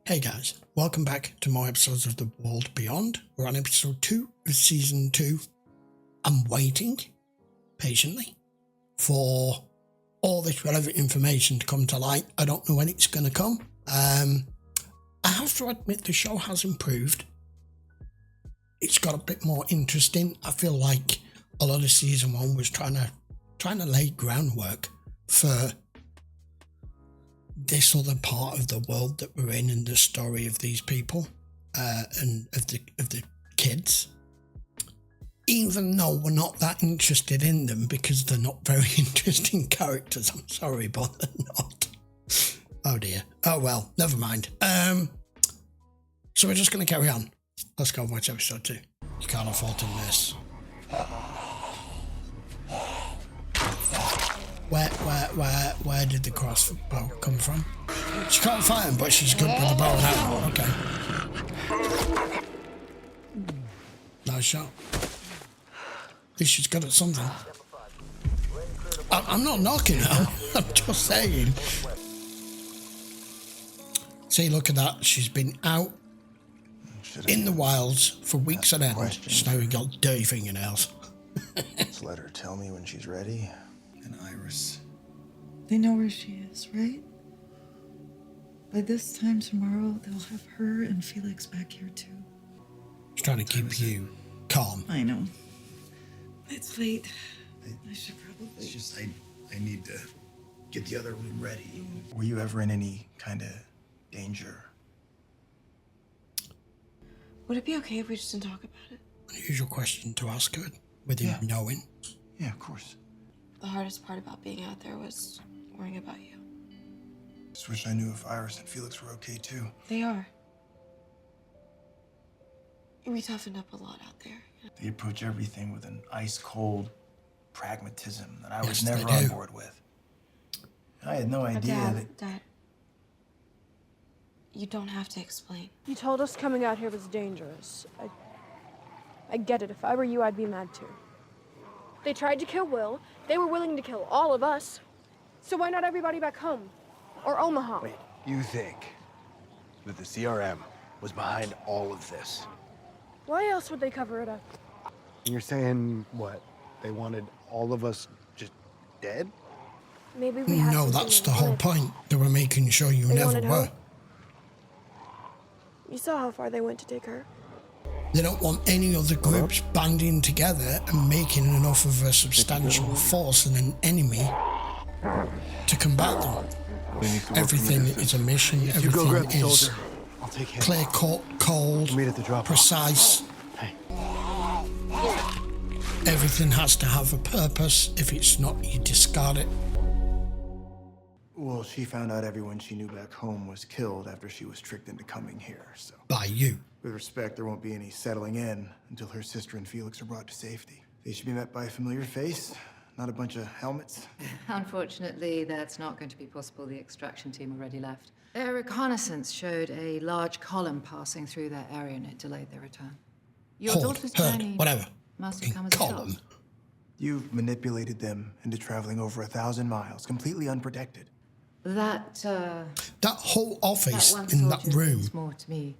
Hey guys, welcome back to more episodes of The World Beyond. We're on episode 2 of season 2. I'm waiting patiently for all this relevant information to come to light. I don't know when it's going to come. I have to admit the show has improved. It's got a bit more interesting. I feel like a lot of season 1 was trying to lay groundwork for this other part of the world that we're in and the story of these people and of the kids, even though we're not that interested in them because they're not very interesting characters. I'm sorry, but they're not. Oh dear. Oh well, never mind. So we're just going to carry on. Let's go and watch episode 2. You can't afford to miss. Where did the crossbow come from? She can't fire him, but she's good with the bow and arrow. Okay. Nice shot. At least she's good at something. I'm not knocking her. I'm just saying. See, look at that. She's been out in the wilds for weeks on end. She's now got dirty fingernails. Let's let her tell me when she's ready. And Iris. They know where she is, right? By this time tomorrow, they'll have her and Felix back here too. She's trying to keep you calm. I know. It's late. I should probably... It's just, I need to get the other room ready. Were you ever in any kind of danger? Would it be okay if we just didn't talk about it? Unusual question to ask her with him knowing. Yeah, of course. The hardest part about being out there was worrying about you. Just wish I knew if Iris and Felix were okay too. They are. We toughened up a lot out there. They approach everything with an ice-cold pragmatism that I was Yes, never they on do. board with. I had no idea that... Dad, you don't have to explain. You told us coming out here was dangerous. I get it. If I were you, I'd be mad too. They tried to kill Will. They were willing to kill all of us. So why not everybody back home? Or Omaha? Wait, you think that the CRM was behind all of this? Why else would they cover it up? And you're saying, what, they wanted all of us just dead? Maybe we had No, something that's they the whole wanted. point. They were making sure you They never wanted were. her. You saw how far they went to take her. They don't want any other groups banding together and making enough of a substantial force and an enemy to combat them. Everything is a mission, You go grab everything the is soldier. I'll take him. clear cut, cold, Meet at the drop-off. precise. Hey. Everything has to have a purpose. If it's not, you discard it. Well, she found out everyone she knew back home was killed after she was tricked into coming here, so... By you. With respect, there won't be any settling in until her sister and Felix are brought to safety. They should be met by a familiar face, not a bunch of helmets. Unfortunately, that's not going to be possible. The extraction team already left. Their reconnaissance showed a large column passing through their area and it delayed their return. Your Hold, daughter's heard, journey whatever. must have come as a Column. shock. You've manipulated them into traveling over 1,000 miles, completely unprotected. That whole office one in that soldier room means more to me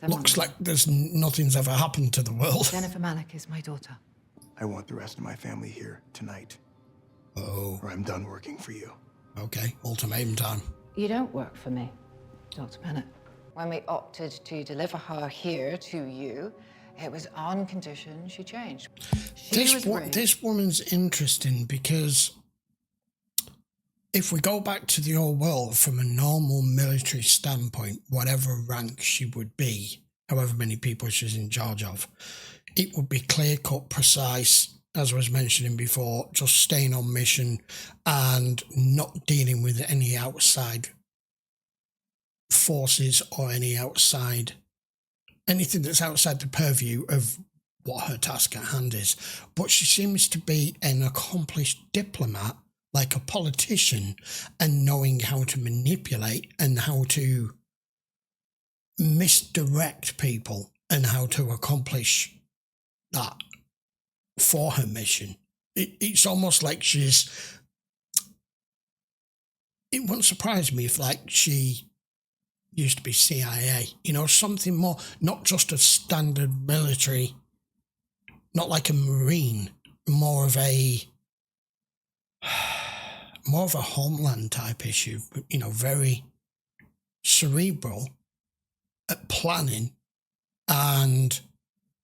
than looks one. like there's nothing's ever happened to the world. Jennifer Malik is my daughter. I want the rest of my family here tonight, Oh, or I'm done working for you. okay. Ultimatum time. You don't work for me, Dr. Bennett. When we opted to deliver her here to you, it was on condition she changed. She was brave. This woman's interesting because if we go back to the old world from a normal military standpoint, whatever rank she would be, however many people she's in charge of, it would be clear-cut, precise, as I was mentioning before, just staying on mission and not dealing with any outside forces or anything that's outside the purview of what her task at hand is. But she seems to be an accomplished diplomat, like a politician, and knowing how to manipulate and how to misdirect people and how to accomplish that for her mission. It's almost like it wouldn't surprise me if, like, she used to be CIA. You know, something more, not just a standard military, not like a Marine, more of a homeland type issue, you know, very cerebral at planning, and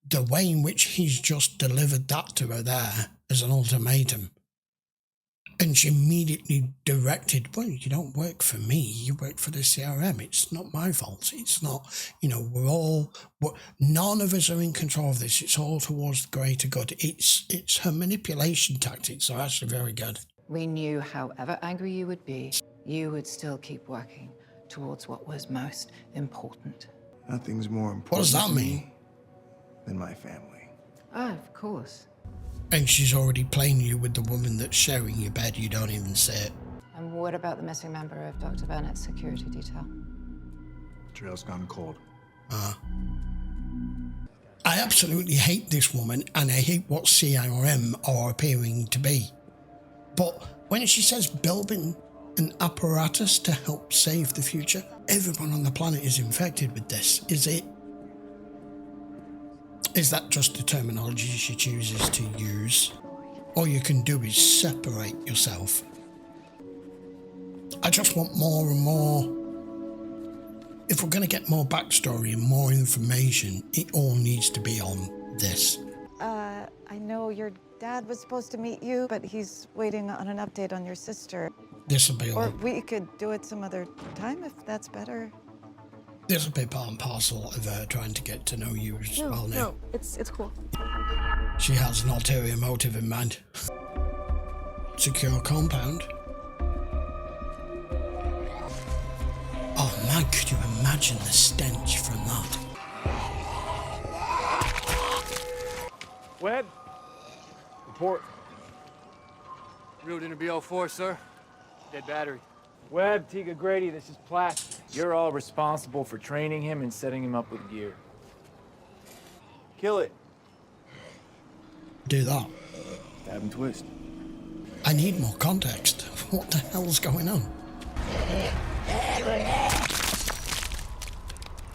the way in which he's just delivered that to her there as an ultimatum. And she immediately directed, well, you don't work for me, you work for the CRM. It's not my fault. It's not, you know, none of us are in control of this. It's all towards the greater good. It's her manipulation tactics are actually very good. We knew however angry you would be, you would still keep working towards what was most important. Nothing's more important What does that to mean? me than my family. Oh, of course. And she's already playing you with the woman that's sharing your bed. You don't even see it. And what about the missing member of Dr. Bennett's security detail? Trail's gone cold. I absolutely hate this woman, and I hate what CRM are appearing to be. But when she says building an apparatus to help save the future, everyone on the planet is infected with this. Is that just the terminology she chooses to use? All you can do is separate yourself. I just want more and more. If we're going to get more backstory and more information, it all needs to be on this. I know your dad was supposed to meet you, but he's waiting on an update on your sister. This will be Or all. we could do it some other time if that's better. This will be part and parcel of her trying to get to know you as well now. No, it's cool. She has an ulterior motive in mind. Secure compound. Oh man, could you imagine the stench from that? Webb? Report. Reeled into BO4, sir. Dead battery. Webb, Tiga Grady, this is Platt. You're all responsible for training him and setting him up with gear. Kill it. Do that. Stab and twist. I need more context. What the hell's going on?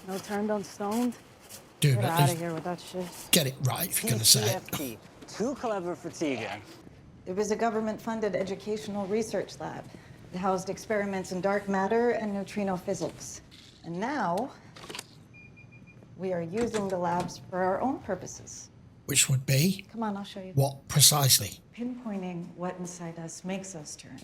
No turned on stoned? Dude, Get at out least of here with that shit. get it right if you're going to say it. TFT. Too clever for Tiga. It was a government-funded educational research lab. It housed experiments in dark matter and neutrino physics. And now, we are using the labs for our own purposes. Which would be? Come on, I'll show you. What precisely? Pinpointing what inside us makes us turn.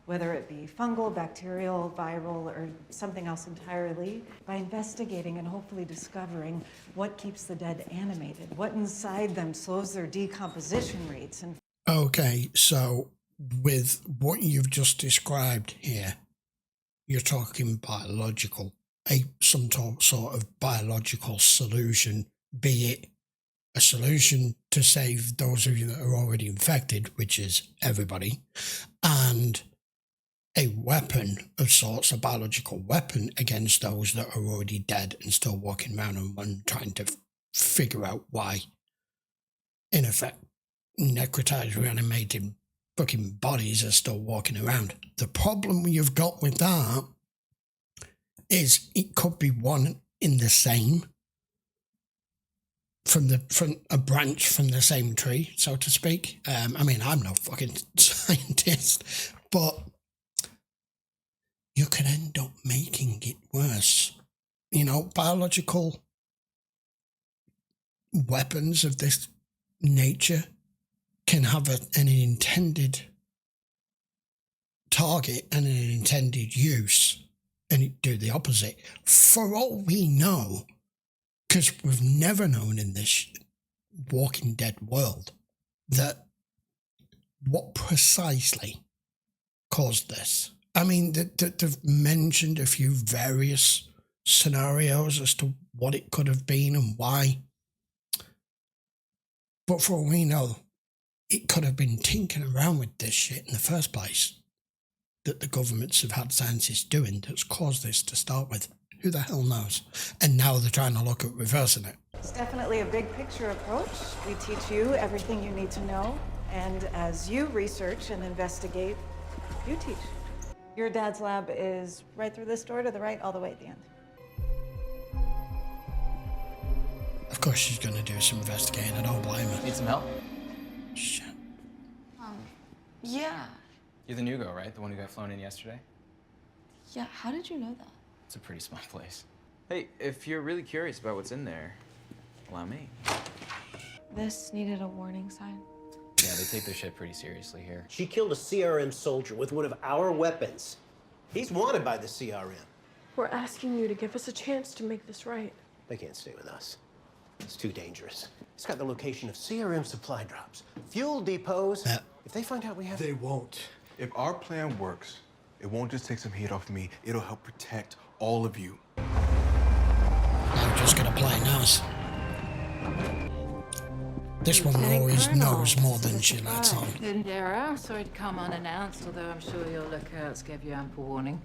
Whether it be fungal, bacterial, viral, or something else entirely, by investigating and hopefully discovering what keeps the dead animated, what inside them slows their decomposition rates. And Okay, so with what you've just described here, you're talking biological, some sort of biological solution, be it a solution to save those of you that are already infected, which is everybody, and a weapon of sorts, a biological weapon against those that are already dead and still walking around and trying to figure out why, in effect, necrotized, reanimated fucking bodies are still walking around. The problem you've got with that is it could be one in the same, from a branch from the same tree, so to speak. I mean, I'm no fucking scientist, but you could end up making it worse. You know, biological weapons of this nature can have an intended target and an intended use, and it do the opposite. For all we know, because we've never known in this Walking Dead world that what precisely caused this. I mean, they've mentioned a few various scenarios as to what it could have been and why. But for all we know, it could have been tinkering around with this shit in the first place that the governments have had scientists doing that's caused this to start with. Who the hell knows? And now they're trying to look at reversing it. it's definitely a big picture approach. We teach you everything you need to know. And as you research and investigate, you teach. Your dad's lab is right through this door to the right, all the way at the end. Of course she's going to do some investigating. I don't blame her. Need some help? Shit. Yeah. You're the new girl, right? The one who got flown in yesterday? Yeah, how did you know that? It's a pretty small place. Hey, if you're really curious about what's in there, allow me. This needed a warning sign. Yeah, they take their shit pretty seriously here. She killed a CRM soldier with one of our weapons. He's wanted by the CRM. We're asking you to give us a chance to make this right. They can't stay with us. It's too dangerous. It's got the location of CRM supply drops, fuel depots. If they find out we have... They won't. If our plan works, it won't just take some heat off me. It'll help protect all of you. I'm just gonna play nice. This woman always knows more than she lets on. Indira, sorry to come unannounced, although I'm sure your lookouts gave you ample warning.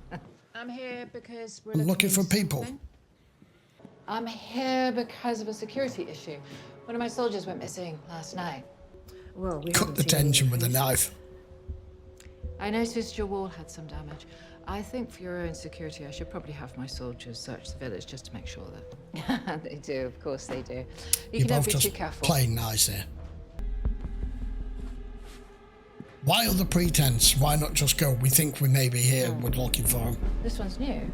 I'm here because we're looking for people. I'm here because of a security issue. One of my soldiers went missing last night. Well, we Cut the tension with a knife. I noticed your wall had some damage. I think for your own security, I should probably have my soldiers search the village just to make sure that... They do, of course they do. You're can both never be too just careful. playing nice here. Why other pretense? Why not just go, we think we may be here, we're looking for him. This one's new.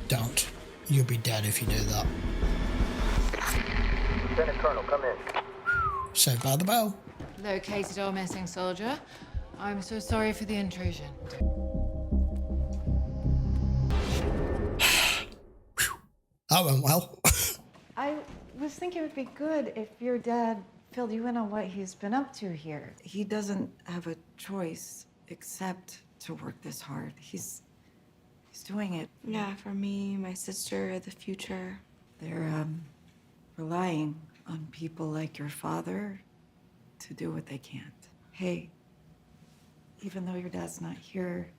Don't. You'll be dead if you do that. Lieutenant Colonel, come in. Saved by the bell. Located our missing soldier. I'm so sorry for the intrusion. That went well. I was thinking it would be good if your dad filled you in on what he's been up to here. He doesn't have a choice except to work this hard. He's doing it. Yeah, for me, my sister, the future. They're relying on people like your father to do what they can't. Hey, even though your dad's not here,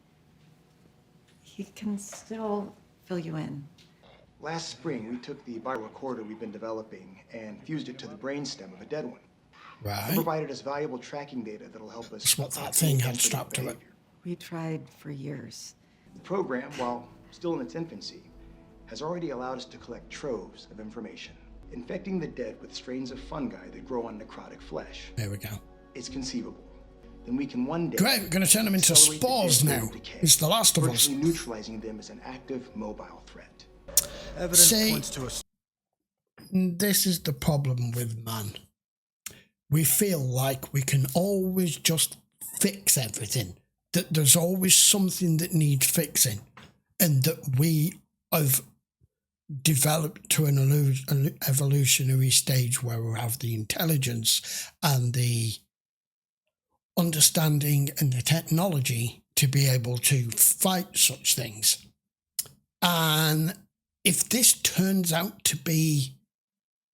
he can still fill you in. Last spring, we took the biorecorder we've been developing and fused it to the brainstem of a dead one. Right. It provided us valuable tracking data that'll help us... That's what that thing had strapped to it. We tried for years. The program, while still in its infancy, has already allowed us to collect troves of information. Infecting the dead with strains of fungi that grow on necrotic flesh. There we go. It's conceivable. Then we can one day... Great, we're going to turn them into spores now. It's The Last of Us. Neutralizing them as an active mobile threat. Evidence points to us. This is the problem with man. We feel like we can always just fix everything. That there's always something that needs fixing. And that we have developed to an evolutionary stage where we have the intelligence and the understanding and the technology to be able to fight such things. And if this turns out to be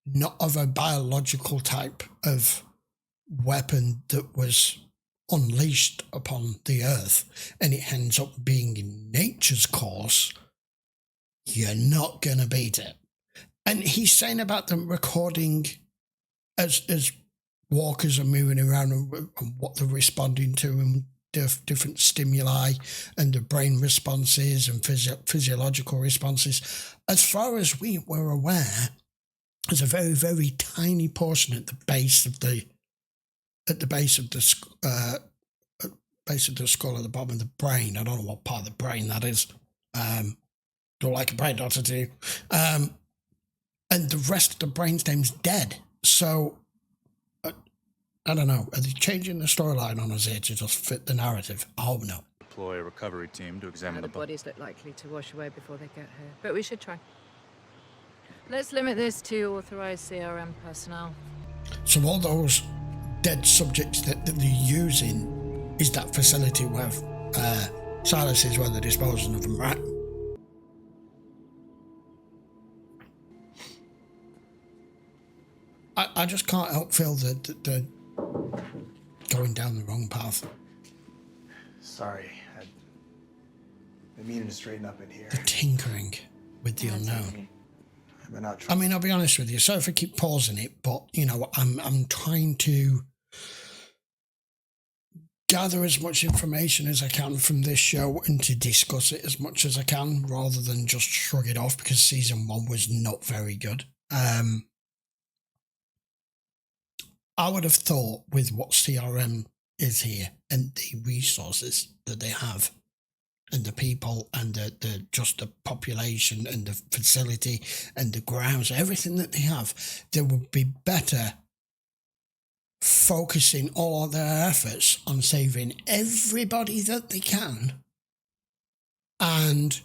not of a biological type of weapon that was unleashed upon the earth and it ends up being in nature's course, you're not going to beat it. And he's saying about them recording as walkers are moving around and what they're responding to and different stimuli and the brain responses and physiological responses. As far as we were aware, there's a very, very tiny portion at the base of the skull at the bottom of the brain. I don't know what part of the brain that is. Don't like a brain doctor to you. And the rest of the brainstem's dead. So I don't know. Are they changing the storyline on us here to just fit the narrative? I hope not. Deploy a recovery team to examine The bodies look likely to wash away before they get here, but we should try. Let's limit this to authorized CRM personnel. So all those dead subjects that they're using is that facility where Silas is, where they're disposing of them, right? I just can't help feel that they're going down the wrong path. Sorry, I've been meaning to straighten up in here. They're tinkering with the unknown. I've been out I mean, I'll be honest with you. Sorry if I keep pausing it, but you know, I'm trying to gather as much information as I can from this show and to discuss it as much as I can, rather than just shrug it off because season 1 was not very good. I would have thought with what CRM is here and the resources that they have and the people and the just the population and the facility and the grounds, everything that they have, they would be better focusing all their efforts on saving everybody that they can and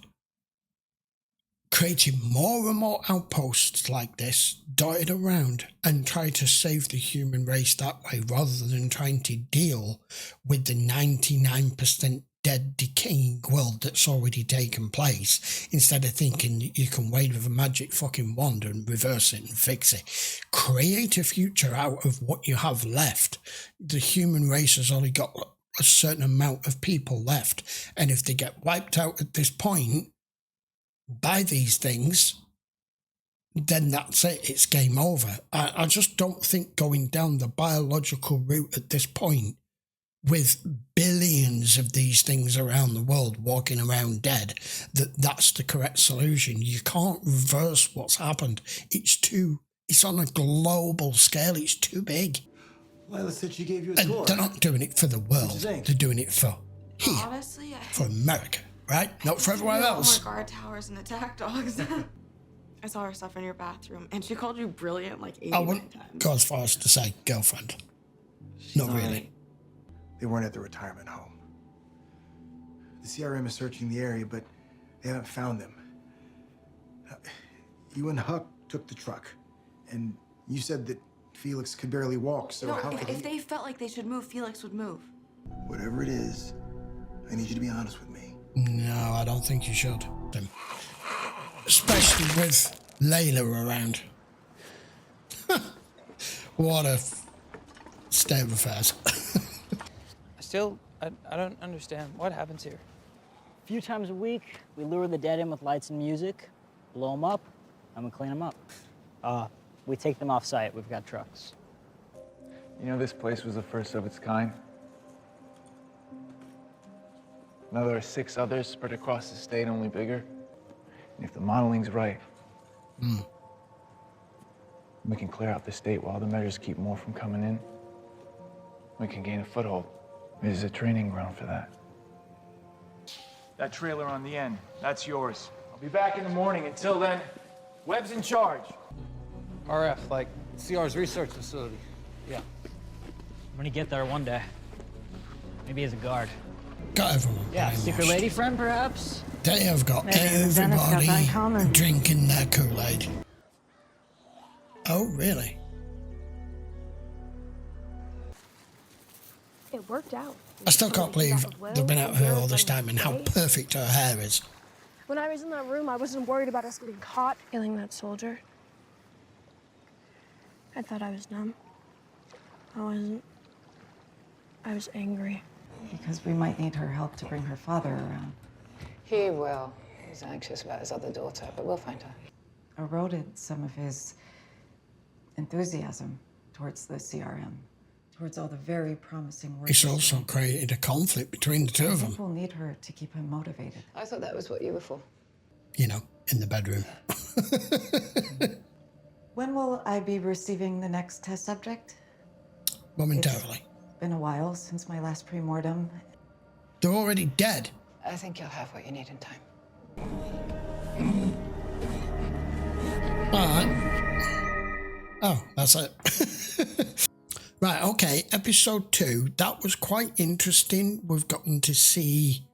creating more and more outposts like this dotted around and try to save the human race that way rather than trying to deal with the 99% dead, decaying world that's already taken place instead of thinking that you can wave with a magic fucking wand and reverse it and fix it. Create a future out of what you have left. The human race has only got a certain amount of people left, and if they get wiped out at this point by these things, then that's it, it's game over. I just don't think going down the biological route at this point with billions of these things around the world walking around dead, that's the correct solution. You can't reverse what's happened. It's on a global scale, it's too big. Lila said she gave you a And tour. they're not doing it for the world, they're doing it for here, Honestly, for America, right? Not for everywhere else. More guard towers and attack dogs. I saw her stuff in your bathroom, and she called you brilliant like 89 I wouldn't times. go as far as to say girlfriend. Not really. They weren't at the retirement home. The CRM is searching the area, but they haven't found them. You and Huck took the truck, and you said that Felix could barely walk, so No, how could if he... they felt like they should move, Felix would move. Whatever it is, I need you to be honest with me. No, I don't think you should. Especially with Layla around. What a state of affairs. Still, I don't understand. What happens here? A few times a week, we lure the dead in with lights and music, blow them up, and we clean them up. We take them off site. We've got trucks. You know, this place was the first of its kind. Now there are 6 others spread across the state, only bigger. And if the modeling's right, we can clear out the state while the measures keep more from coming in. We can gain a foothold. This is a training ground for that. That trailer on the end, that's yours. I'll be back in the morning. Until then, Webb's in charge. RF, like CR's research facility. Yeah. I'm gonna get there one day. Maybe as a guard. Got everyone. Yeah, secret lady friend, perhaps? They have got Maybe Dennis got that in everybody common. drinking their Kool-Aid. Oh, really? It worked out. I still can't believe they've been out here all this time and how perfect her hair is. When I was in that room, I wasn't worried about us getting caught. Killing that soldier. I thought I was numb. I wasn't. I was angry. Because we might need her help to bring her father around. He will. He's anxious about his other daughter, but we'll find her. Eroded some of his enthusiasm towards the CRM, towards all the very promising work. It's also created a conflict between the two of them, People need her to keep him motivated. I thought that was what you were for. you know, in the bedroom. When will I be receiving the next test subject? Momentarily. It's been a while since my last pre-mortem. They're already dead. I think you'll have what you need in time. All right. Oh, that's it. Right, okay. Episode 2. That was quite interesting. We've gotten to see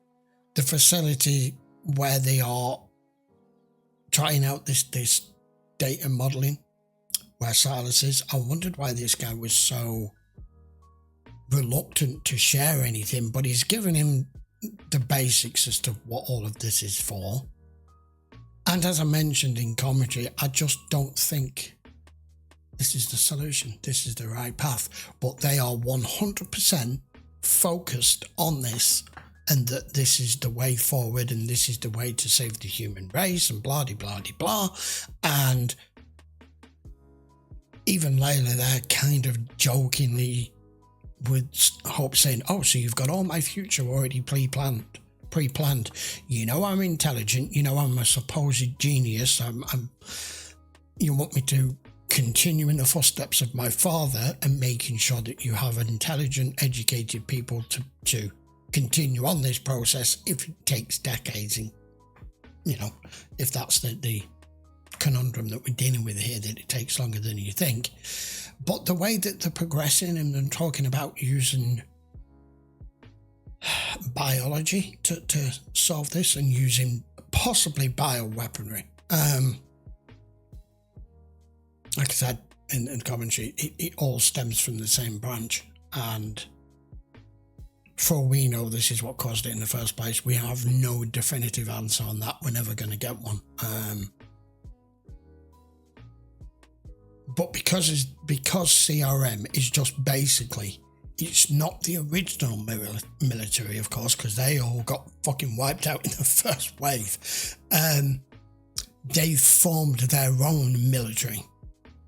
the facility where they are trying out this data modeling, where Silas is. I wondered why this guy was so reluctant to share anything, but he's given him the basics as to what all of this is for. And as I mentioned in commentary, I just don't think this is the solution. This is the right path. But they are 100% focused on this, and that this is the way forward and this is the way to save the human race and blah, blah, blah, blah. And even Layla there kind of jokingly with Hope saying, oh, so you've got all my future already pre-planned. You know I'm intelligent. You know I'm a supposed genius. I'm you want me to continue in the footsteps of my father and making sure that you have intelligent, educated people to continue on this process if it takes decades, and if that's the conundrum that we're dealing with here, that it takes longer than you think. But the way that they're progressing and then talking about using biology to solve this and using possibly bioweaponry, like I said in commentary, it all stems from the same branch, and for all we know, this is what caused it in the first place. We have no definitive answer on that. We're never going to get one. But because CRM is just basically, it's not the original military, of course, because they all got fucking wiped out in the first wave. They formed their own military,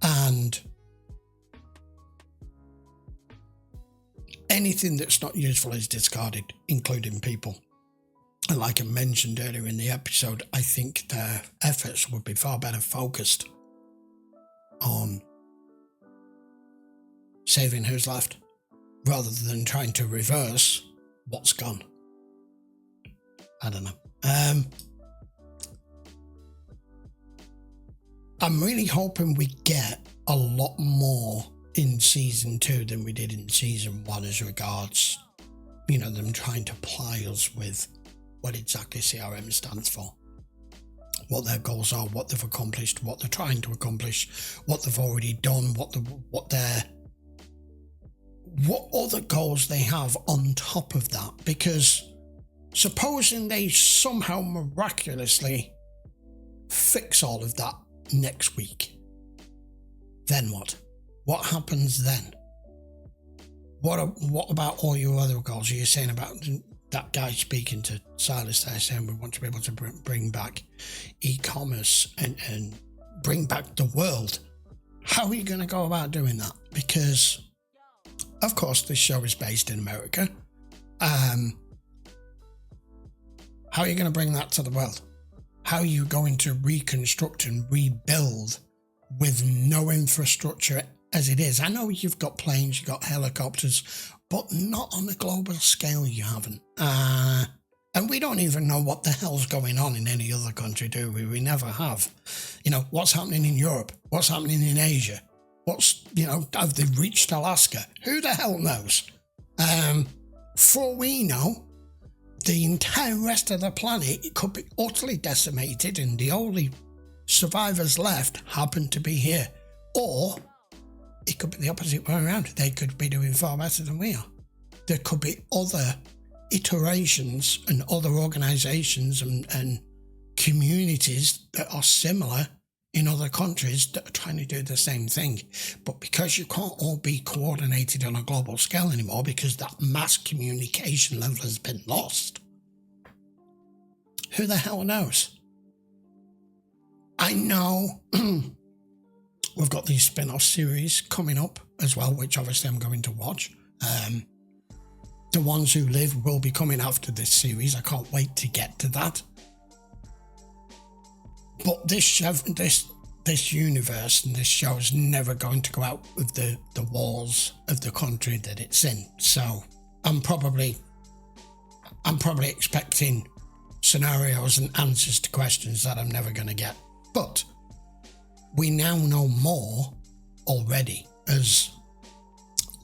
and anything that's not useful is discarded, including people. And like I mentioned earlier in the episode, I think their efforts would be far better focused on saving who's left, rather than trying to reverse what's gone. I don't know. I'm really hoping we get a lot more in season 2 than we did in season 1 as regards, them trying to ply us with what exactly CRM stands for, what their goals are, what they've accomplished, what they're trying to accomplish, what they've already done, what other goals they have on top of that. Because supposing they somehow miraculously fix all of that next week, then what? What happens then? What about all your other goals? You're saying about that guy speaking to Silas there, saying we want to be able to bring back e-commerce and bring back the world. How are you going to go about doing that? Because, of course, this show is based in America. How are you going to bring that to the world? How are you going to reconstruct and rebuild with no infrastructure as it is? I know you've got planes, you've got helicopters, but not on a global scale, you haven't. And we don't even know what the hell's going on in any other country, do we? We never have. What's happening in Europe? What's happening in Asia? Have they reached Alaska? Who the hell knows? For we know, the entire rest of the planet, it could be utterly decimated and the only survivors left happen to be here. Or it could be the opposite way around. They could be doing far better than we are. There could be other iterations and other organisations and communities that are similar in other countries that are trying to do the same thing. But because you can't all be coordinated on a global scale anymore, because that mass communication level has been lost, who the hell knows? I know we've got these spin-off series coming up as well, which obviously I'm going to watch. The Ones Who Live will be coming after this series. I can't wait to get to that. But this universe and this show is never going to go out of the walls of the country that it's in. So I'm probably expecting scenarios and answers to questions that I'm never going to get. But we now know more already as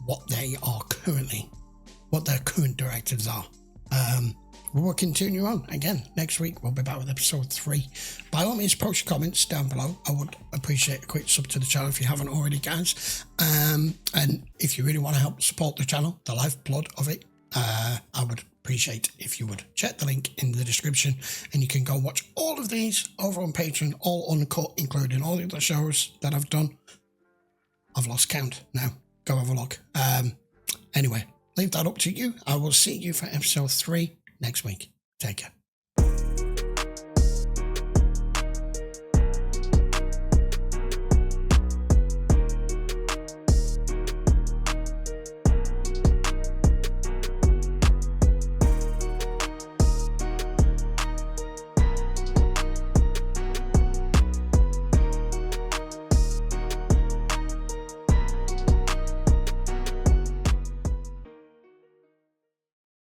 what their current directives are. We'll continue on again next week. We'll be back with episode 3. By all means, post your comments down below. I would appreciate a quick sub to the channel if you haven't already, guys. And if you really want to help support the channel, the lifeblood of it, I would appreciate if you would check the link in the description, and you can go watch all of these over on Patreon, all uncut, including all the other shows that I've done. I've lost count now. Go have a look. Anyway, leave that up to you. I will see you for episode 3 next week. Take care.